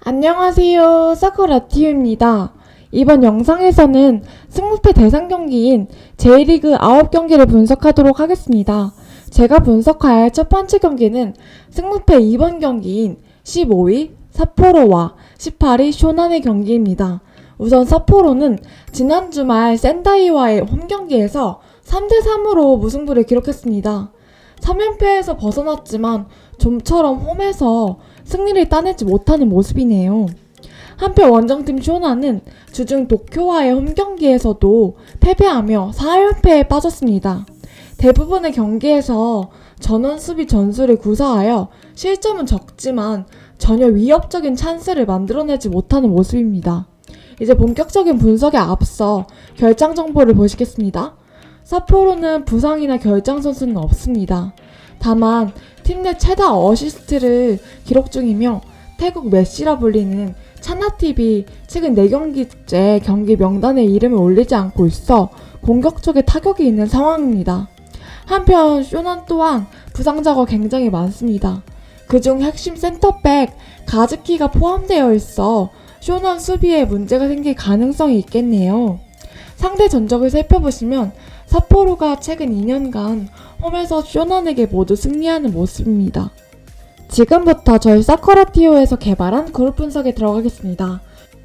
안녕하세요. 사쿠라티유입니다. 이번 영상에서는 승무패 대상 경기인 J리그 9경기를 분석하도록 하겠습니다. 제가 분석할 첫 번째 경기는 승무패 2번 경기인 15위 삿포로와 18위 쇼난의 경기입니다. 우선 삿포로는 지난 주말 센다이와의 홈경기에서 3대3으로 무승부를 기록했습니다. 3연패에서 벗어났지만 좀처럼 홈에서 승리를 따내지 못하는 모습이네요. 한편 원정팀 쇼나는 주중 도쿄와의 홈경기에서도 패배하며 4연패에 빠졌습니다. 대부분의 경기에서 전원 수비 전술을 구사하여 실점은 적지만 전혀 위협적인 찬스를 만들어내지 못하는 모습입니다. 이제 본격적인 분석에 앞서 결장 정보를 보시겠습니다. 삿포로는 부상이나 결장 선수는 없습니다. 다만 팀 내 최다 어시스트를 기록 중이며 태국 메시라 불리는 차나TV 최근 4경기째 경기 명단에 이름을 올리지 않고 있어 공격적인 타격이 있는 상황입니다. 한편 쇼난 또한 부상자가 굉장히 많습니다. 그중 핵심 센터백 가즈키가 포함되어 있어 쇼난 수비에 문제가 생길 가능성이 있겠네요. 상대 전적을 살펴보시면 삿포로가 최근 2년간 홈에서 쇼난에게 모두 승리하는 모습입니다. 지금부터 저희 사쿠라티오에서 개발한 그룹 분석에 들어가겠습니다.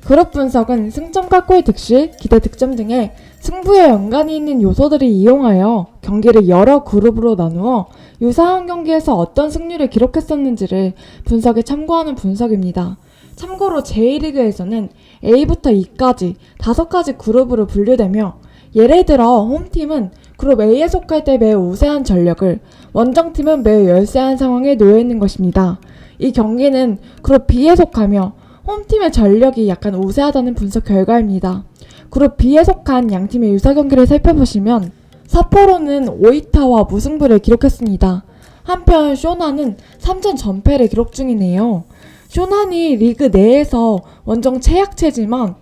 그룹 분석은 승점과 골 득실, 기대 득점 등의 승부에 연관이 있는 요소들을 이용하여 경기를 여러 그룹으로 나누어 유사한 경기에서 어떤 승률을 기록했었는지를 분석에 참고하는 분석입니다. 참고로 J리그에서는 A부터 E까지 5가지 그룹으로 분류되며 예를 들어 홈팀은 그룹 A에 속할 때 매우 우세한 전력을, 원정팀은 매우 열세한 상황에 놓여있는 것입니다. 이 경기는 그룹 B에 속하며 홈팀의 전력이 약간 우세하다는 분석 결과입니다. 그룹 B에 속한 양팀의 유사 경기를 살펴보시면 삿포로는 오이타와 무승부를 기록했습니다. 한편 쇼나는 3전 전패를 기록 중이네요. 쇼난이 리그 내에서 원정 최약체지만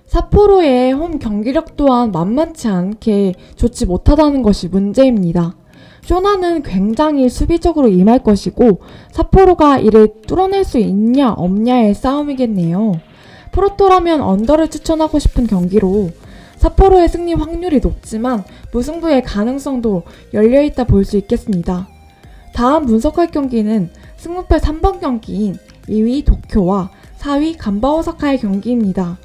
삿포로의 홈 경기력 또한 만만치 않게 좋지 못하다는 것이 문제입니다. 쇼나는 굉장히 수비적으로 임할 것이고 삿포로가 이를 뚫어낼 수 있냐 없냐의 싸움이겠네요. 프로토라면 언더를 추천하고 싶은 경기로 삿포로의 승리 확률이 높지만 무승부의 가능성도 열려있다 볼 수 있겠습니다. 다음 분석할 경기는 승무패 3번 경기인 2위 도쿄와 4위 간바오사카의 경기입니다.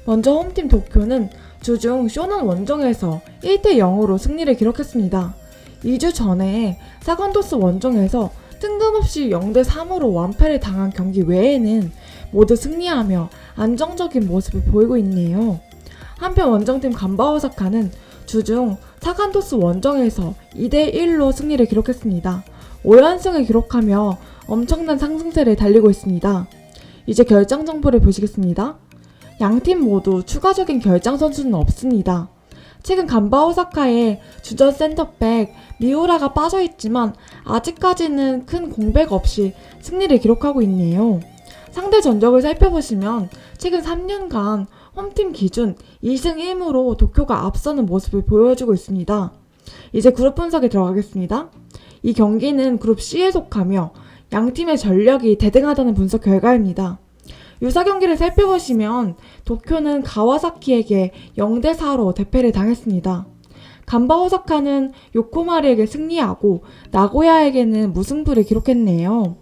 먼저 홈팀 도쿄는 주중 쇼난 원정에서 1대0으로 승리를 기록했습니다. 2주 전에 사간도스 원정에서 뜬금없이 0대3으로 완패를 당한 경기 외에는 모두 승리하며 안정적인 모습을 보이고 있네요. 한편 원정팀 간바오사카는 주중 사간도스 원정에서 2대1로 승리를 기록했습니다. 5연승을 기록하며 엄청난 상승세를 달리고 있습니다. 이제 결장 정보를 보시겠습니다. 양팀 모두 추가적인 결장 선수는 없습니다. 최근 간바오사카의 주전 센터백 미우라가 빠져있지만 아직까지는 큰 공백 없이 승리를 기록하고 있네요. 상대 전적을 살펴보시면 최근 3년간 홈팀 기준 2승 1무로 도쿄가 앞서는 모습을 보여주고 있습니다. 이제 그룹 분석에 들어가겠습니다. 이 경기는 그룹 C에 속하며 양팀의 전력이 대등하다는 분석 결과입니다. 유사 경기를 살펴보시면 도쿄는 가와사키에게 0대4로 대패를 당했습니다. 간바오사카는 요코마리에게 승리하고 나고야에게는 무승부를 기록했네요.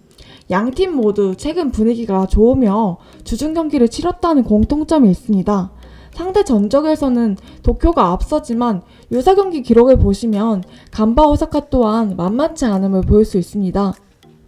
양팀 모두 최근 분위기가 좋으며 주중 경기를 치렀다는 공통점이 있습니다. 상대 전적에서는 도쿄가 앞서지만 유사 경기 기록을 보시면 간바오사카 또한 만만치 않음을 보일 수 있습니다.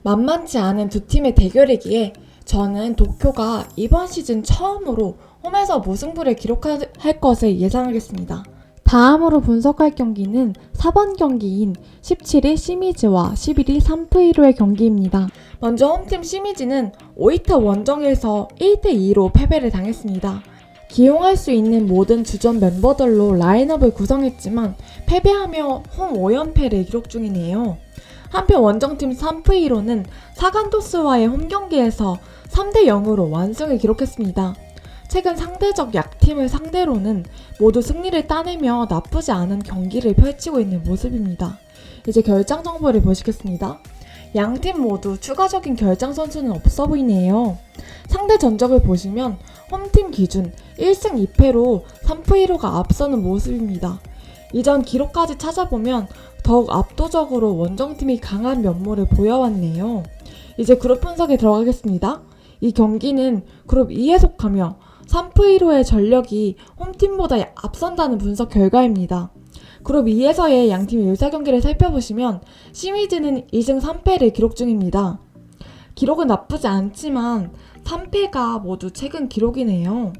만만치 않은 두 팀의 대결이기에 저는 도쿄가 이번 시즌 처음으로 홈에서 무승부를 기록할 것을 예상하겠습니다. 다음으로 분석할 경기는 4번 경기인 17위 시미즈와 11위 산프이로의 경기입니다. 먼저 홈팀 시미즈는 오이타 원정에서 1대2로 패배를 당했습니다. 기용할 수 있는 모든 주전 멤버들로 라인업을 구성했지만 패배하며 홈 5연패를 기록 중이네요. 한편 원정팀 산프이로는 사간도스와의 홈경기에서 3대0으로 완승을 기록했습니다. 최근 상대적 약팀을 상대로는 모두 승리를 따내며 나쁘지 않은 경기를 펼치고 있는 모습입니다. 이제 결장 정보를 보시겠습니다. 양팀 모두 추가적인 결장 선수는 없어 보이네요. 상대 전적을 보시면 홈팀 기준 1승 2패로 3프 1호가 앞서는 모습입니다. 이전 기록까지 찾아보면 더욱 압도적으로 원정팀이 강한 면모를 보여왔네요. 이제 그룹 분석에 들어가겠습니다. 이 경기는 그룹 2에 속하며 3프 1호의 전력이 홈팀보다 앞선다는 분석 결과입니다. 그룹 2에서의 양팀의 유사 경기를 살펴보시면 시미즈는 2승 3패를 기록 중입니다. 기록은 나쁘지 않지만 3패가 모두 최근 기록이네요.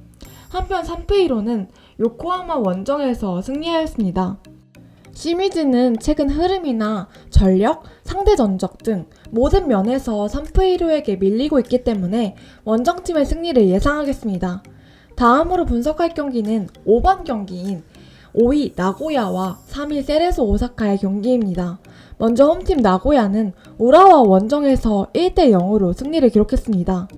한편 3패 1호는 요코하마 원정에서 승리하였습니다. 시미즈는 최근 흐름이나 전력, 상대 전적 등 모든 면에서 3패 1호에게 밀리고 있기 때문에 원정팀의 승리를 예상하겠습니다. 다음으로 분석할 경기는 5번 경기인 5위 나고야와 3위 세레소 오사카의 경기입니다. 먼저 홈팀 나고야는 우라와 원정에서 1대 0으로 승리를 기록했습니다.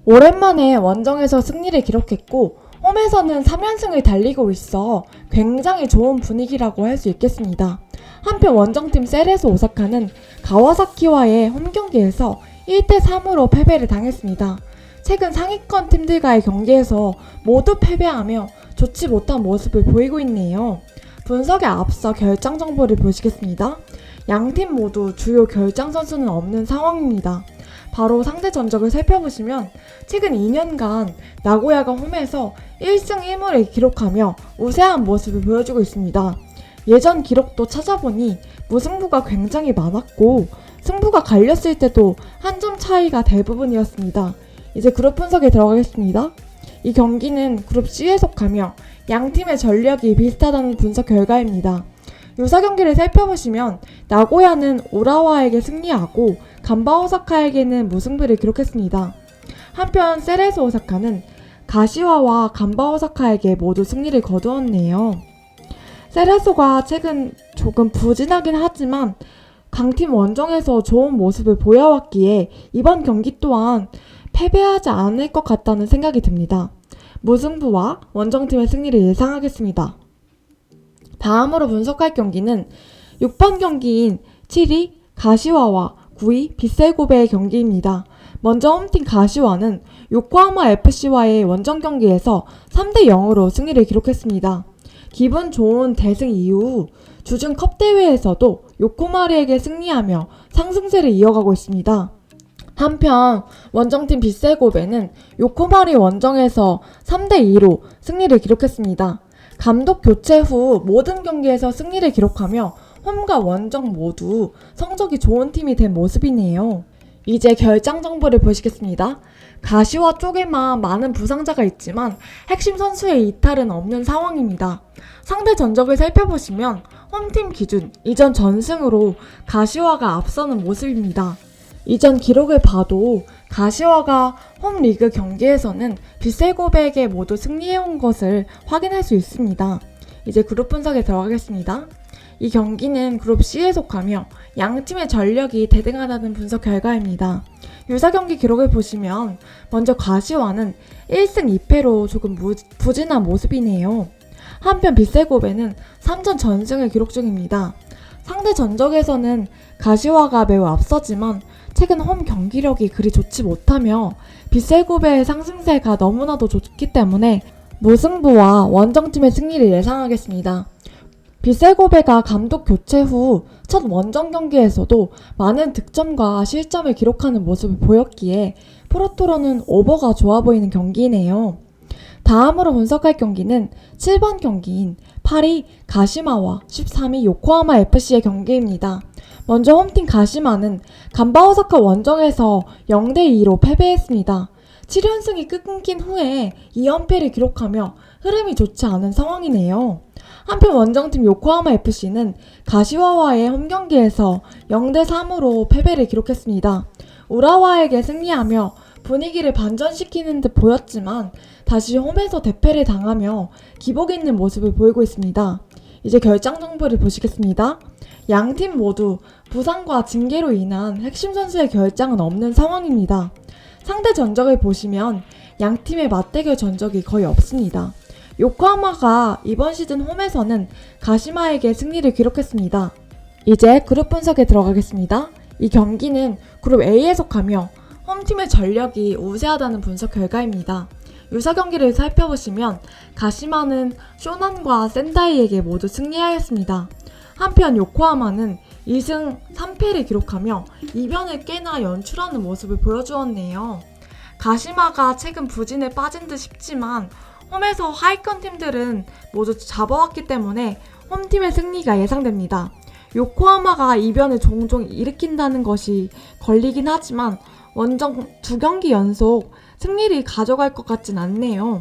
오랜만에 원정에서 승리를 기록했고 홈에서는 3연승을 달리고 있어 굉장히 좋은 분위기라고 할 수 있겠습니다. 한편 원정팀 세레소 오사카는 가와사키와의 홈경기에서 1대 3으로 패배를 당했습니다. 최근 상위권 팀들과의 경기에서 모두 패배하며 좋지 못한 모습을 보이고 있네요. 분석에 앞서 결장 정보를 보시겠습니다. 양팀 모두 주요 결장 선수는 없는 상황입니다. 바로 상대 전적을 살펴보시면 최근 2년간 나고야가 홈에서 1승 1무를 기록하며 우세한 모습을 보여주고 있습니다. 예전 기록도 찾아보니 무승부가 굉장히 많았고 승부가 갈렸을 때도 한 점 차이가 대부분이었습니다. 이제 그룹 분석에 들어가겠습니다. 이 경기는 그룹 C에 속하며 양팀의 전력이 비슷하다는 분석 결과입니다. 유사 경기를 살펴보시면 나고야는 우라와에게 승리하고 간바 오사카에게는 무승부를 기록했습니다. 한편 세레소 오사카는 가시와와 간바 오사카에게 모두 승리를 거두었네요. 세레소가 최근 조금 부진하긴 하지만 강팀 원정에서 좋은 모습을 보여왔기에 이번 경기 또한 패배하지 않을 것 같다는 생각이 듭니다. 무승부와 원정팀의 승리를 예상하겠습니다. 다음으로 분석할 경기는 6번 경기인 7위 가시와와 9위 빗셀고베의 경기입니다. 먼저 홈팀 가시와는 요코하마 FC와의 원정 경기에서 3대 0으로 승리를 기록했습니다. 기분 좋은 대승 이후 주중 컵 대회에서도 요코마리에게 승리하며 상승세를 이어가고 있습니다. 한편 원정팀 빗셀고베는 요코마리 원정에서 3대 2로 승리를 기록했습니다. 감독 교체 후 모든 경기에서 승리를 기록하며 홈과 원정 모두 성적이 좋은 팀이 된 모습이네요. 이제 결장 정보를 보시겠습니다. 가시와 쪽에만 많은 부상자가 있지만 핵심 선수의 이탈은 없는 상황입니다. 상대 전적을 살펴보시면 홈팀 기준 이전 전승으로 가시와가 앞서는 모습입니다. 이전 기록을 봐도 가시와가 홈 리그 경기에서는 빗셀고베에게 모두 승리해온 것을 확인할 수 있습니다. 이제 그룹 분석에 들어가겠습니다. 이 경기는 그룹 C에 속하며 양팀의 전력이 대등하다는 분석 결과입니다. 유사 경기 기록을 보시면 먼저 가시와는 1승 2패로 조금 부진한 모습이네요. 한편 빗셀고베는 3전 전승을 기록 중입니다. 상대 전적에서는 가시와가 매우 앞서지만 최근 홈 경기력이 그리 좋지 못하며 빗셀고베의 상승세가 너무나도 좋기 때문에 무승부와 원정팀의 승리를 예상하겠습니다. 빗셀고베가 감독 교체 후 첫 원정 경기에서도 많은 득점과 실점을 기록하는 모습을 보였기에 프로토로는 오버가 좋아 보이는 경기이네요. 다음으로 분석할 경기는 7번 경기인 8위 가시마와 13위 요코하마 FC의 경기입니다. 먼저 홈팀 가시마는 간바 오사카 원정에서 0대 2로 패배했습니다. 7연승이 끊긴 후에 2연패를 기록하며 흐름이 좋지 않은 상황이네요. 한편 원정팀 요코하마 FC는 가시와와의 홈경기에서 0대 3으로 패배를 기록했습니다. 우라와에게 승리하며 분위기를 반전시키는 듯 보였지만 다시 홈에서 대패를 당하며 기복 있는 모습을 보이고 있습니다. 이제 결장 정보를 보시겠습니다. 양팀 모두 부상과 징계로 인한 핵심 선수의 결장은 없는 상황입니다. 상대 전적을 보시면 양팀의 맞대결 전적이 거의 없습니다. 요코하마가 이번 시즌 홈에서는 가시마에게 승리를 기록했습니다. 이제 그룹 분석에 들어가겠습니다. 이 경기는 그룹 A에 속하며 홈팀의 전력이 우세하다는 분석 결과입니다. 유사 경기를 살펴보시면 가시마는 쇼난과 센다이에게 모두 승리하였습니다. 한편 요코하마는 2승 3패를 기록하며 이변을 꽤나 연출하는 모습을 보여주었네요. 가시마가 최근 부진에 빠진 듯 싶지만 홈에서 하위권 팀들은 모두 잡아왔기 때문에 홈팀의 승리가 예상됩니다. 요코하마가 이변을 종종 일으킨다는 것이 걸리긴 하지만 원정 2경기 연속 승리를 가져갈 것 같진 않네요.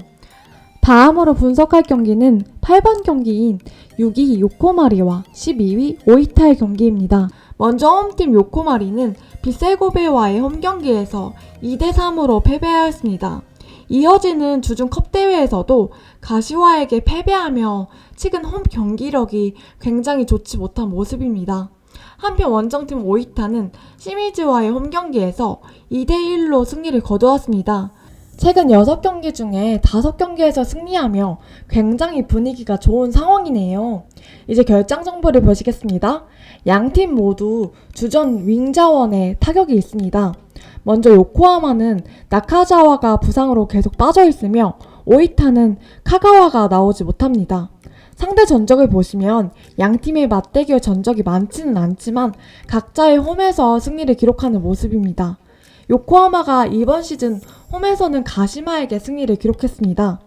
다음으로 분석할 경기는 8번 경기인 6위 요코마리와 12위 오이타의 경기입니다. 먼저 홈팀 요코마리는 비셀고베와의 홈경기에서 2대3으로 패배하였습니다. 이어지는 주중 컵대회에서도 가시와에게 패배하며 최근 홈 경기력이 굉장히 좋지 못한 모습입니다. 한편 원정팀 오이타는 시미즈와의 홈경기에서 2대1로 승리를 거두었습니다. 최근 6경기 중에 5경기에서 승리하며 굉장히 분위기가 좋은 상황이네요. 이제 결장 정보를 보시겠습니다. 양팀 모두 주전 윙 자원에 타격이 있습니다. 먼저 요코하마는 나카자와가 부상으로 계속 빠져있으며 오이타는 카가와가 나오지 못합니다. 상대 전적을 보시면 양팀의 맞대결 전적이 많지는 않지만 각자의 홈에서 승리를 기록하는 모습입니다. 요코하마가 이번 시즌 홈에서는 가시마에게 승리를 기록했습니다.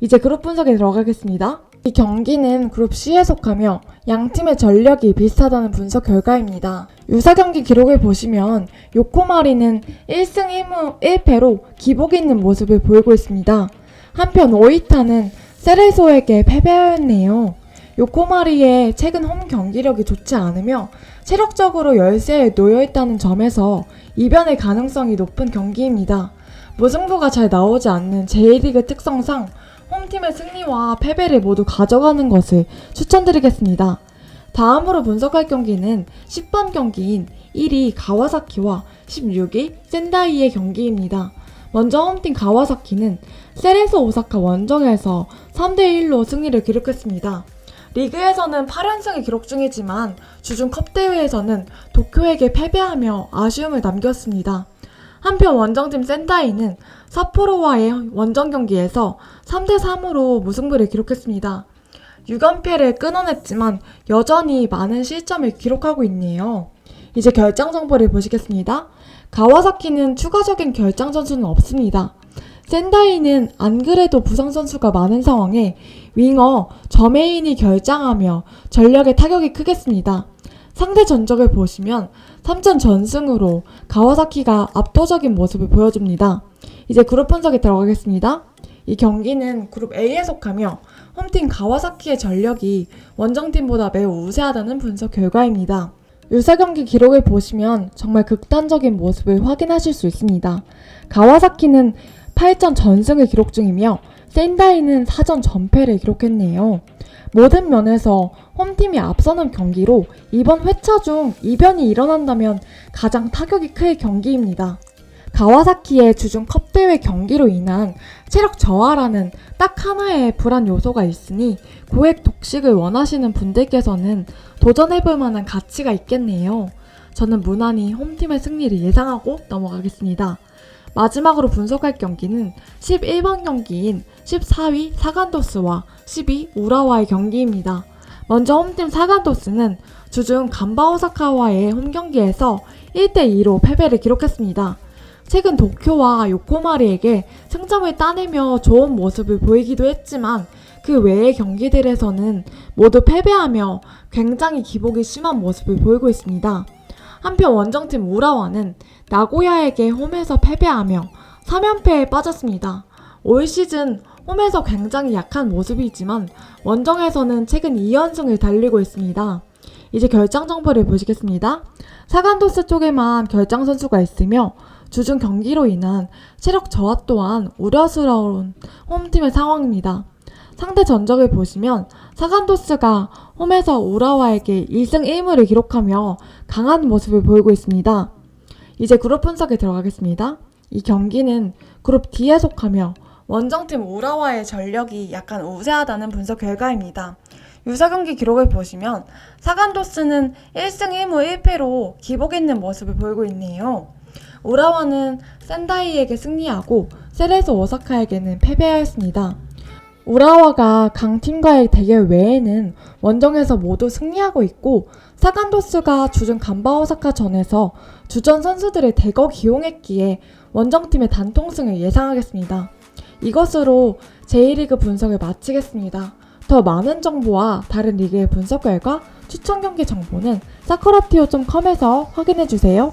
이제 그룹 분석에 들어가겠습니다. 이 경기는 그룹 C에 속하며 양팀의 전력이 비슷하다는 분석 결과입니다. 유사 경기 기록을 보시면 요코마리는 1승 1패로 기복이 있는 모습을 보이고 있습니다. 한편 오이타는 세레소에게 패배하였네요. 요코마리의 최근 홈 경기력이 좋지 않으며 체력적으로 열세에 놓여있다는 점에서 이변의 가능성이 높은 경기입니다. 무승부가 잘 나오지 않는 J리그 특성상 홈팀의 승리와 패배를 모두 가져가는 것을 추천드리겠습니다. 다음으로 분석할 경기는 10번 경기인 1위 가와사키와 16위 센다이의 경기입니다. 먼저 홈팀 가와사키는 세레소 오사카 원정에서 3대1로 승리를 기록했습니다. 리그에서는 8연승을 기록 중이지만 주중 컵대회에서는 도쿄에게 패배하며 아쉬움을 남겼습니다. 한편 원정팀 센다이는 삿포로와의 원정 경기에서 3대3으로 무승부를 기록했습니다. 6연패를 끊어냈지만 여전히 많은 실점을 기록하고 있네요. 이제 결장 정보를 보시겠습니다. 가와사키는 추가적인 결장 선수는 없습니다. 센다이는 안 그래도 부상 선수가 많은 상황에 윙어 저메인이 결장하며 전력에 타격이 크겠습니다. 상대 전적을 보시면 3전 전승으로 가와사키가 압도적인 모습을 보여줍니다. 이제 그룹 분석에 들어가겠습니다. 이 경기는 그룹 A에 속하며 홈팀 가와사키의 전력이 원정팀보다 매우 우세하다는 분석 결과입니다. 유사 경기 기록을 보시면 정말 극단적인 모습을 확인하실 수 있습니다. 가와사키는 8전 전승을 기록 중이며 센다이는 4전 전패를 기록했네요. 모든 면에서 홈팀이 앞서는 경기로 이번 회차 중 이변이 일어난다면 가장 타격이 클 경기입니다. 가와사키의 주중 컵대회 경기로 인한 체력 저하라는 딱 하나의 불안 요소가 있으니 고액 독식을 원하시는 분들께서는 도전해볼 만한 가치가 있겠네요. 저는 무난히 홈팀의 승리를 예상하고 넘어가겠습니다. 마지막으로 분석할 경기는 11번 경기인 14위 사간도스와 12위 우라와의 경기입니다. 먼저 홈팀 사간도스는 주중 간바오사카와의 홈경기에서 1대2로 패배를 기록했습니다. 최근 도쿄와 요코마리에게 승점을 따내며 좋은 모습을 보이기도 했지만 그 외의 경기들에서는 모두 패배하며 굉장히 기복이 심한 모습을 보이고 있습니다. 한편 원정팀 우라와는 나고야에게 홈에서 패배하며 3연패에 빠졌습니다. 올 시즌 홈에서 굉장히 약한 모습이지만 원정에서는 최근 2연승을 달리고 있습니다. 이제 결장 정보를 보시겠습니다. 사간도스 쪽에만 결장 선수가 있으며 주중 경기로 인한 체력 저하 또한 우려스러운 홈팀의 상황입니다. 상대 전적을 보시면 사간도스가 홈에서 우라와에게 2승 1무를 기록하며 강한 모습을 보이고 있습니다. 이제 그룹 분석에 들어가겠습니다. 이 경기는 그룹 D에 속하며 원정팀 우라와의 전력이 약간 우세하다는 분석 결과입니다. 유사 경기 기록을 보시면 사간도스는 1승 1무 1패로 기복 있는 모습을 보이고 있네요. 우라와는 센다이에게 승리하고 세레소 오사카에게는 패배하였습니다. 우라와가 강팀과의 대결 외에는 원정에서 모두 승리하고 있고 사간도스가 주중 간바 오사카 전에서 주전 선수들을 대거 기용했기에 원정팀의 단통승을 예상하겠습니다. 이것으로 J리그 분석을 마치겠습니다. 더 많은 정보와 다른 리그의 분석 결과 추천 경기 정보는 사쿠라티오.com에서 확인해주세요.